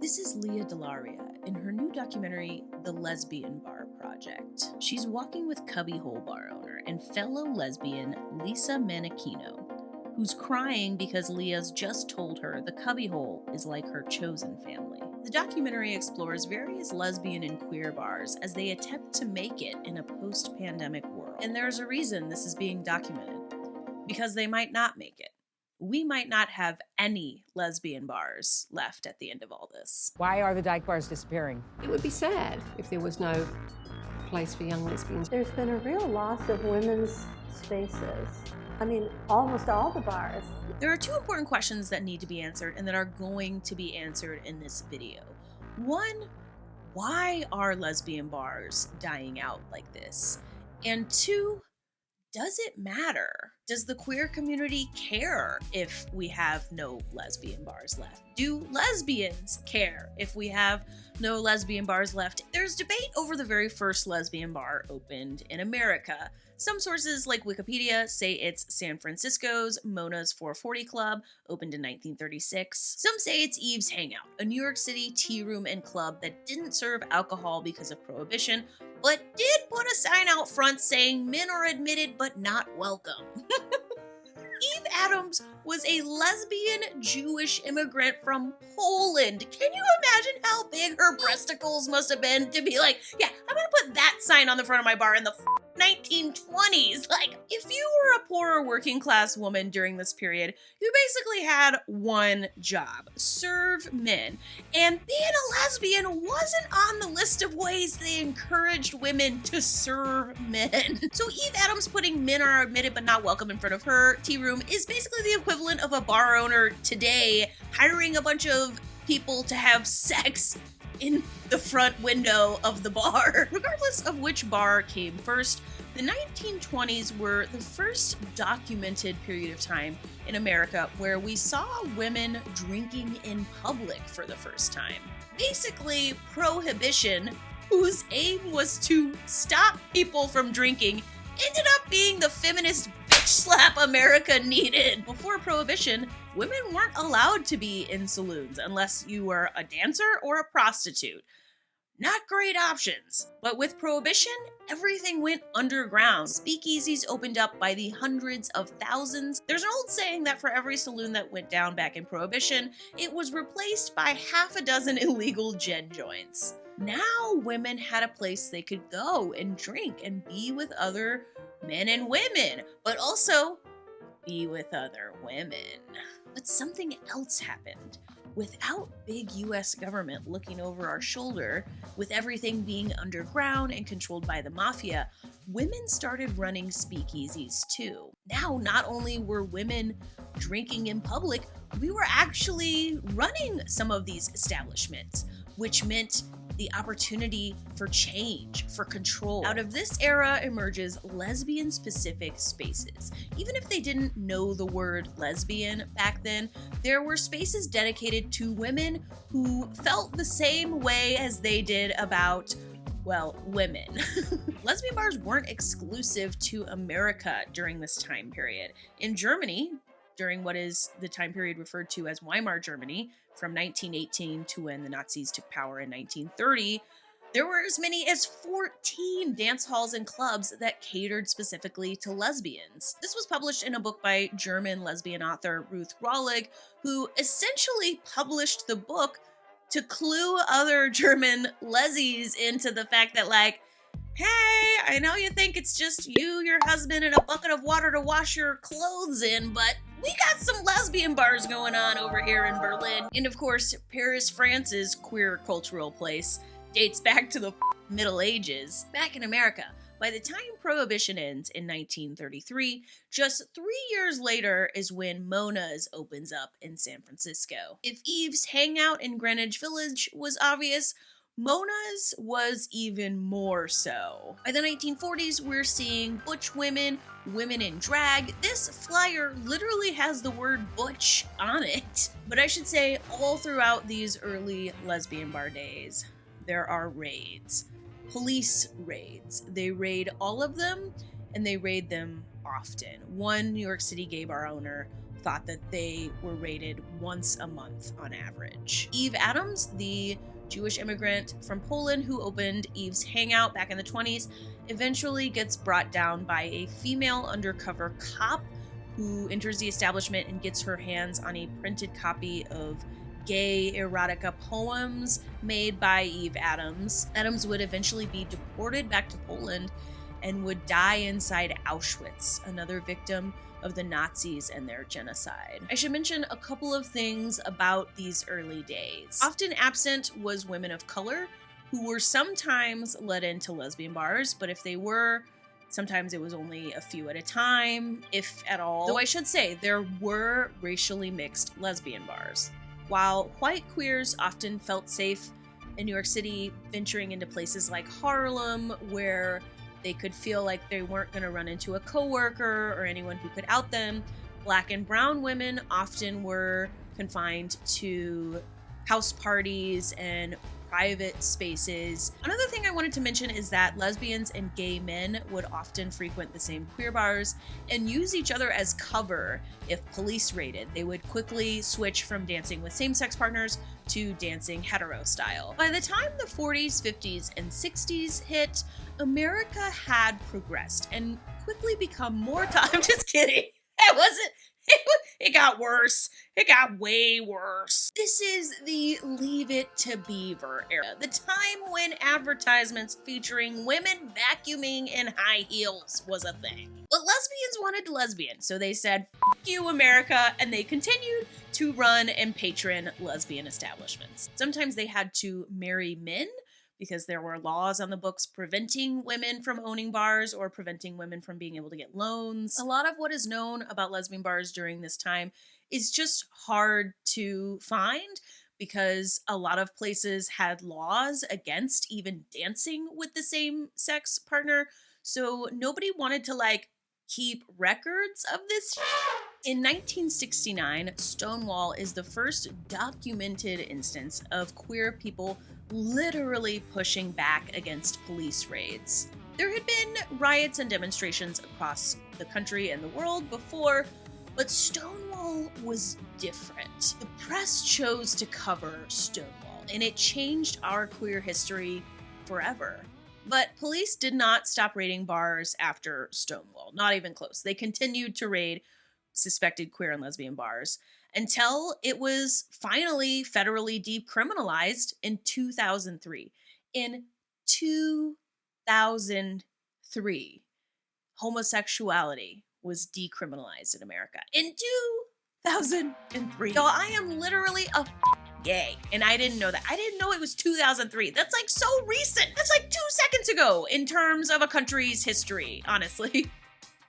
This is Leah Delaria in her new documentary, The Lesbian Bar Project. She's walking with cubbyhole bar owner and fellow lesbian Lisa Manichino, who's crying because Leah's just told her the cubbyhole is like her chosen family. The documentary explores various lesbian and queer bars as they attempt to make it in a post-pandemic world. And there's a reason this is being documented, because they might not make it. We might not have any lesbian bars left at the end of all this. Why are the dyke bars disappearing? It would be sad if there was no place for young lesbians. There's been a real loss of women's spaces. I mean, almost all the bars. There are two important questions that need to be answered and that are going to be answered in this video. One, why are lesbian bars dying out like this? And two, does it matter? Does the queer community care if we have no lesbian bars left? Do lesbians care if we have no lesbian bars left? There's debate over the very first lesbian bar opened in America. Some sources, like Wikipedia, say it's San Francisco's Mona's 440 Club, opened in 1936. Some say it's Eve's Hangout, a New York City tea room and club that didn't serve alcohol because of Prohibition, but did put a sign out front saying men are admitted but not welcome. Eve Adams was a lesbian Jewish immigrant from Poland. Can you imagine how big her breasticles must have been to be like, yeah, I'm gonna put that sign on the front of my bar in the 1920s. Like, if you were a poorer working class woman during this period, you basically had one job: serve men. And being a lesbian wasn't on the list of ways they encouraged women to serve men. So Eve Adams putting men are admitted but not welcome in front of her tea room is basically the equivalent of a bar owner today hiring a bunch of people to have sex in the front window of the bar. Regardless of which bar came first, the 1920s were the first documented period of time in America where we saw women drinking in public for the first time. Basically, Prohibition, whose aim was to stop people from drinking, ended up being the feminist bitch slap America needed. Before Prohibition, women weren't allowed to be in saloons unless you were a dancer or a prostitute. Not great options. But with Prohibition, everything went underground. Speakeasies opened up by the hundreds of thousands. There's an old saying that for every saloon that went down back in Prohibition, it was replaced by half a dozen illegal gin joints. Now women had a place they could go and drink and be with other men and women, but also be with other women. But something else happened. Without big US government looking over our shoulder, with everything being underground and controlled by the mafia, women started running speakeasies too. Now, not only were women drinking in public, we were actually running some of these establishments, which meant the opportunity for change, for control. Out of this era emerges lesbian-specific spaces. Even if they didn't know the word lesbian back then, there were spaces dedicated to women who felt the same way as they did about, well, women. Lesbian bars weren't exclusive to America during this time period. In Germany, during what is the time period referred to as Weimar Germany, from 1918 to when the Nazis took power in 1930, there were as many as 14 dance halls and clubs that catered specifically to lesbians. This was published in a book by German lesbian author Ruth Rawlig, who essentially published the book to clue other German lesies into the fact that, like, hey, I know you think it's just you, your husband, and a bucket of water to wash your clothes in, but we got some lesbian bars going on over here in Berlin. And of course, Paris, France's queer cultural place dates back to the Middle Ages. Back in America, by the time Prohibition ends in 1933, just 3 years later is when Mona's opens up in San Francisco. If Eve's Hangout in Greenwich Village was obvious, Mona's was even more so. By the 1940s, we're seeing butch women, women in drag. This flyer literally has the word butch on it. But I should say, all throughout these early lesbian bar days, there are raids. Police raids. They raid all of them, and they raid them often. One New York City gay bar owner thought that they were raided once a month on average. Eve Adams, the Jewish immigrant from Poland who opened Eve's Hangout back in the 20s, eventually gets brought down by a female undercover cop who enters the establishment and gets her hands on a printed copy of gay erotica poems made by Eve Adams. Adams would eventually be deported back to Poland and would die inside Auschwitz, another victim of the Nazis and their genocide. I should mention a couple of things about these early days. Often absent was women of color who were sometimes let into lesbian bars, but if they were, sometimes it was only a few at a time, if at all. Though I should say, there were racially mixed lesbian bars. While white queers often felt safe in New York City, venturing into places like Harlem, where they could feel like they weren't going to run into a coworker or anyone who could out them, Black and brown women often were confined to house parties and private spaces. Another thing I wanted to mention is that lesbians and gay men would often frequent the same queer bars and use each other as cover if police raided. They would quickly switch from dancing with same-sex partners to dancing hetero style. By the time the 40s, 50s, and 60s hit, America had progressed and quickly become more I'm just kidding. That wasn't. It got worse. It got way worse. This is the Leave It to Beaver era, the time when advertisements featuring women vacuuming in high heels was a thing. But lesbians wanted lesbian, so they said, "F you, America," and they continued to run and patron lesbian establishments. Sometimes they had to marry men, because there were laws on the books preventing women from owning bars or preventing women from being able to get loans. A lot of what is known about lesbian bars during this time is just hard to find because a lot of places had laws against even dancing with the same sex partner. So nobody wanted to keep records of this. In 1969, Stonewall is the first documented instance of queer people literally pushing back against police raids. There had been riots and demonstrations across the country and the world before, but Stonewall was different. The press chose to cover Stonewall, and it changed our queer history forever. But police did not stop raiding bars after Stonewall, not even close. They continued to raid suspected queer and lesbian bars until it was finally federally decriminalized in 2003. In 2003, homosexuality was decriminalized in America. In 2003. So I am literally a gay, and I didn't know that. I didn't know it was 2003. That's so recent. That's 2 seconds ago in terms of a country's history, honestly.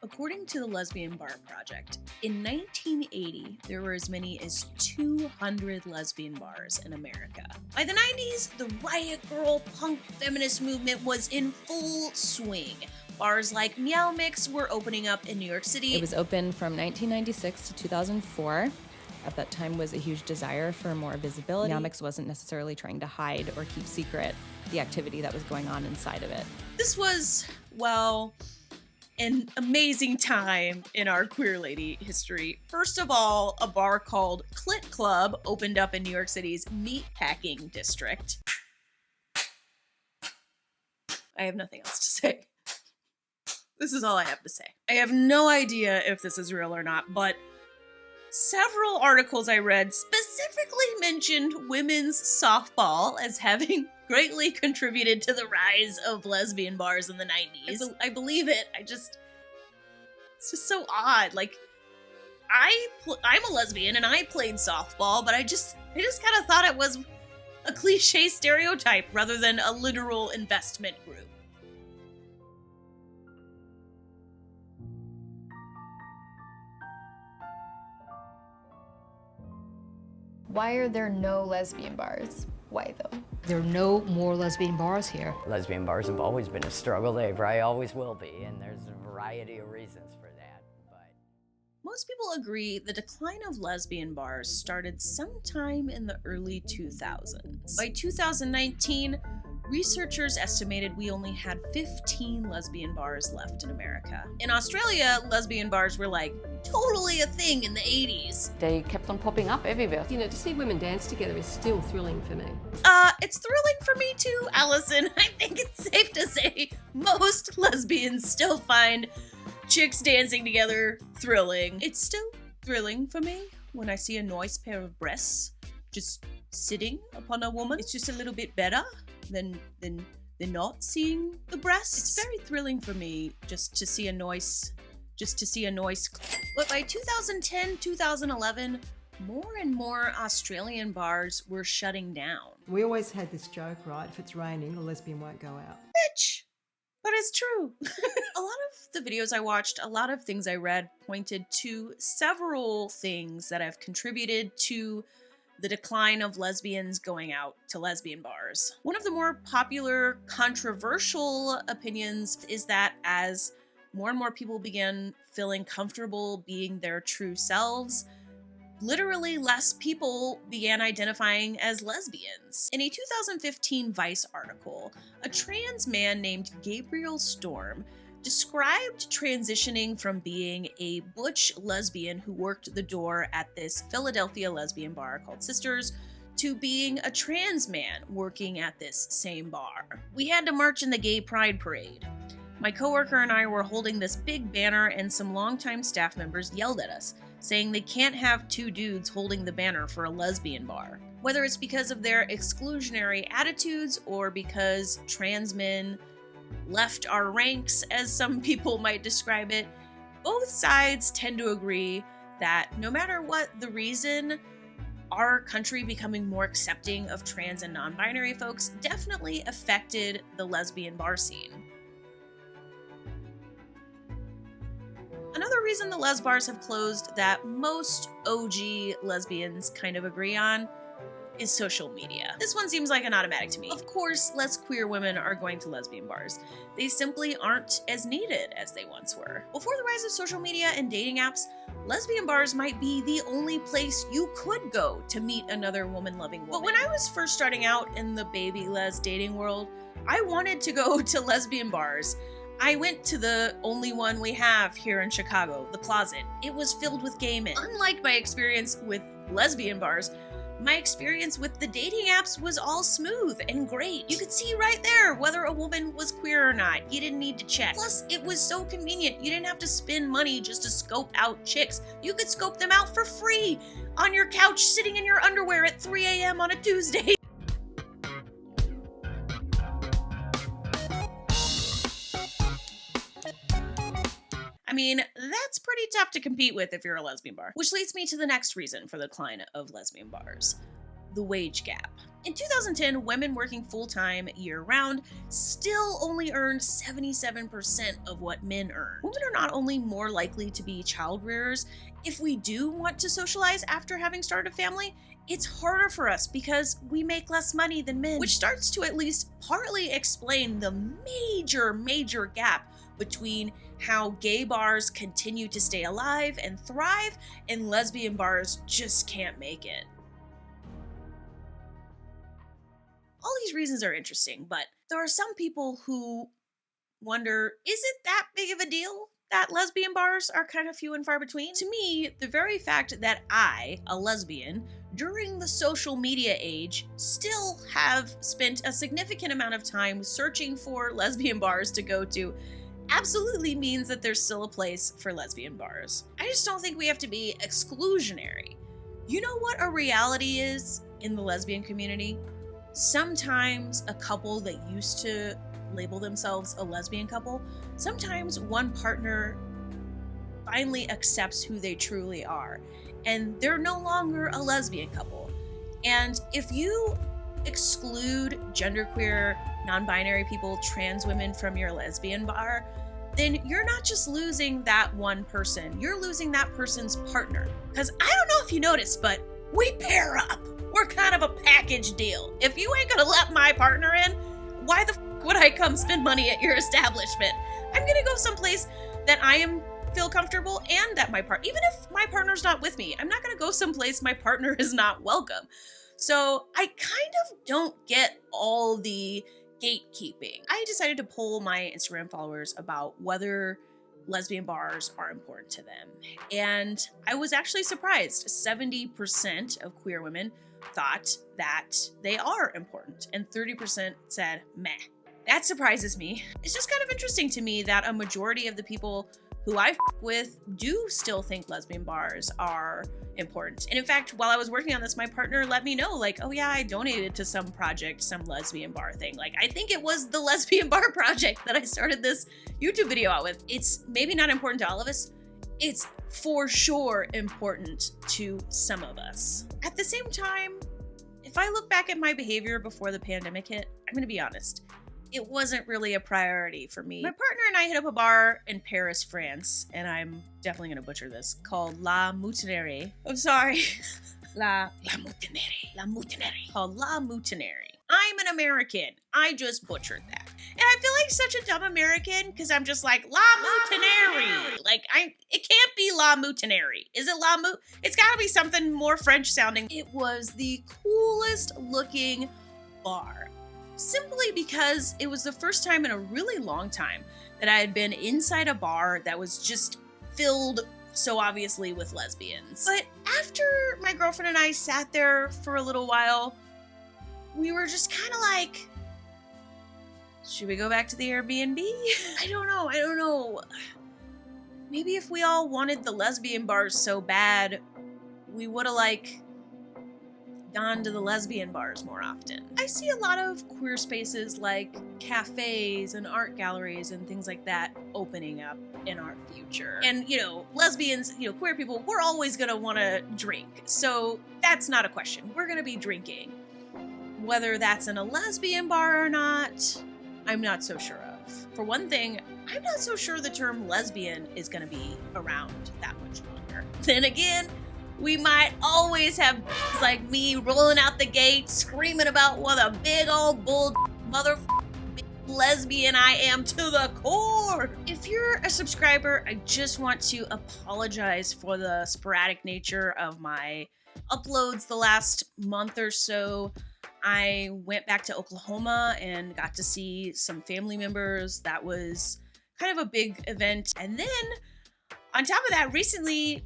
According to the Lesbian Bar Project, in 1980, there were as many as 200 lesbian bars in America. By the 90s, the riot girl punk feminist movement was in full swing. Bars like Meow Mix were opening up in New York City. It was open from 1996 to 2004. At that time was a huge desire for more visibility. Meow Mix wasn't necessarily trying to hide or keep secret the activity that was going on inside of it. This was, an amazing time in our queer lady history. First of all, a bar called Clit Club opened up in New York City's meatpacking district. I have nothing else to say. This is all I have to say. I have no idea if this is real or not, but several articles I read specifically mentioned women's softball as having greatly contributed to the rise of lesbian bars in the 90s. I believe it. It's just so odd. I'm a lesbian and I played softball, but I just kind of thought it was a cliche stereotype rather than a literal investment group. Why are there no lesbian bars? Why though? There are no more lesbian bars here. Lesbian bars have always been a struggle. They probably always will be, and there's a variety of reasons for that. But most people agree the decline of lesbian bars started sometime in the early 2000s. By 2019, researchers estimated we only had 15 lesbian bars left in America. In Australia, lesbian bars were like totally a thing in the 80s. They kept on popping up everywhere. You know, to see women dance together is still thrilling for me. It's thrilling for me too, Allison. I think it's safe to say most lesbians still find chicks dancing together thrilling. It's still thrilling for me when I see a nice pair of breasts just sitting upon a woman. It's just a little bit better than not seeing the breasts. It's very thrilling for me just to see a nice. But by 2010, 2011, more and more Australian bars were shutting down. We always had this joke, right? If it's raining, a lesbian won't go out. Bitch! But it's true. A lot of the videos I watched, a lot of things I read pointed to several things that have contributed to the decline of lesbians going out to lesbian bars. One of the more popular, controversial opinions is that as more and more people began feeling comfortable being their true selves, literally less people began identifying as lesbians. In a 2015 Vice article, a trans man named Gabriel Storm described transitioning from being a butch lesbian who worked the door at this Philadelphia lesbian bar called Sisters to being a trans man working at this same bar. We had to march in the gay pride parade. My coworker and I were holding this big banner and some longtime staff members yelled at us, saying they can't have two dudes holding the banner for a lesbian bar. Whether it's because of their exclusionary attitudes or because trans men left our ranks, as some people might describe it, both sides tend to agree that no matter what the reason, our country becoming more accepting of trans and non-binary folks definitely affected the lesbian bar scene. Another reason the les bars have closed that most OG lesbians kind of agree on is social media. This one seems like an automatic to me. Of course, less queer women are going to lesbian bars. They simply aren't as needed as they once were. Before the rise of social media and dating apps, lesbian bars might be the only place you could go to meet another woman-loving woman. But when I was first starting out in the baby les dating world, I wanted to go to lesbian bars. I went to the only one we have here in Chicago, The Closet. It was filled with gay men. Unlike my experience with lesbian bars, my experience with the dating apps was all smooth and great. You could see right there whether a woman was queer or not. You didn't need to check. Plus, it was so convenient. You didn't have to spend money just to scope out chicks. You could scope them out for free on your couch sitting in your underwear at 3 a.m. on a Tuesday. I mean, that's pretty tough to compete with if you're a lesbian bar. Which leads me to the next reason for the decline of lesbian bars: the wage gap. In 2010, women working full-time year-round still only earned 77% of what men earn. Women are not only more likely to be child rearers, if we do want to socialize after having started a family, it's harder for us because we make less money than men, which starts to at least partly explain the major gap between how gay bars continue to stay alive and thrive and lesbian bars just can't make it. All these reasons are interesting, but there are some people who wonder, is it that big of a deal that lesbian bars are kind of few and far between? To me, the very fact that I, a lesbian, during the social media age, still have spent a significant amount of time searching for lesbian bars to go to absolutely means that there's still a place for lesbian bars. I just don't think we have to be exclusionary. You know what a reality is in the lesbian community? Sometimes a couple that used to label themselves a lesbian couple, sometimes one partner finally accepts who they truly are, and they're no longer a lesbian couple. And if you exclude genderqueer, non-binary people, trans women from your lesbian bar, then you're not just losing that one person, you're losing that person's partner. Because I don't know if you noticed, but we pair up. We're kind of a package deal. If you ain't gonna let my partner in, why the would I come spend money at your establishment? I'm gonna go someplace that I feel comfortable and that my even if my partner's not with me, I'm not gonna go someplace my partner is not welcome. So I kind of don't get all the gatekeeping. I decided to poll my Instagram followers about whether lesbian bars are important to them. And I was actually surprised. 70% of queer women thought that they are important, and 30% said meh. That surprises me. It's just kind of interesting to me that a majority of the people who I with do still think lesbian bars are important. And in fact, while I was working on this, my partner let me know, like, oh yeah, I donated to some project, some lesbian bar thing. Like, I think it was the Lesbian Bar project that I started this YouTube video out with. It's maybe not important to all of us. It's for sure important to some of us. At the same time, if I look back at my behavior before the pandemic hit, I'm gonna be honest, it wasn't really a priority for me. My partner and I hit up a bar in Paris, France, and I'm definitely gonna butcher this, called La Mutinerie. I'm sorry. La Mutinerie. Called La Mutinerie. I'm an American. I just butchered that. And I feel like such a dumb American because I'm just like, La Mutinerie. Like, it can't be La Mutinerie. Is it La Mut? It's gotta be something more French sounding. It was the coolest looking bar. Simply because it was the first time in a really long time that I had been inside a bar that was just filled so obviously with lesbians. But after my girlfriend and I sat there for a little while, we were just kind of like, should we go back to the Airbnb? I don't know. Maybe if we all wanted the lesbian bars so bad, we would have like gone to the lesbian bars more often. I see a lot of queer spaces like cafes and art galleries and things like that opening up in our future. And, lesbians, queer people, we're always gonna wanna drink. So that's not a question. We're gonna be drinking. Whether that's in a lesbian bar or not, I'm not so sure of. For one thing, I'm not so sure the term lesbian is gonna be around that much longer. Then again, we might always have like me rolling out the gate, screaming about what a big old bull lesbian I am to the core. If you're a subscriber, I just want to apologize for the sporadic nature of my uploads the last month or so. I went back to Oklahoma and got to see some family members. That was kind of a big event. And then on top of that, recently,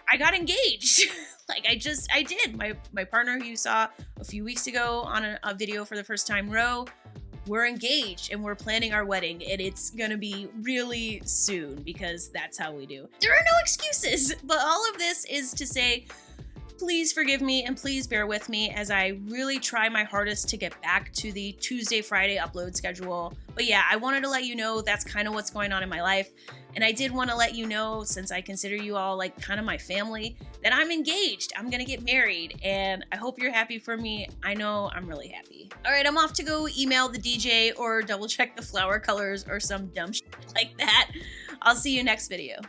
I got engaged. I did. My partner who you saw a few weeks ago on a video for the first time, Ro, we're engaged and we're planning our wedding, and it's gonna be really soon because that's how we do. There are no excuses, but all of this is to say, please forgive me and please bear with me as I really try my hardest to get back to the Tuesday, Friday upload schedule. But yeah, I wanted to let you know that's kind of what's going on in my life. And I did want to let you know, since I consider you all like kind of my family, that I'm engaged. I'm gonna get married, and I hope you're happy for me. I know I'm really happy. All right, I'm off to go email the DJ or double check the flower colors or some dumb shit like that. I'll see you next video.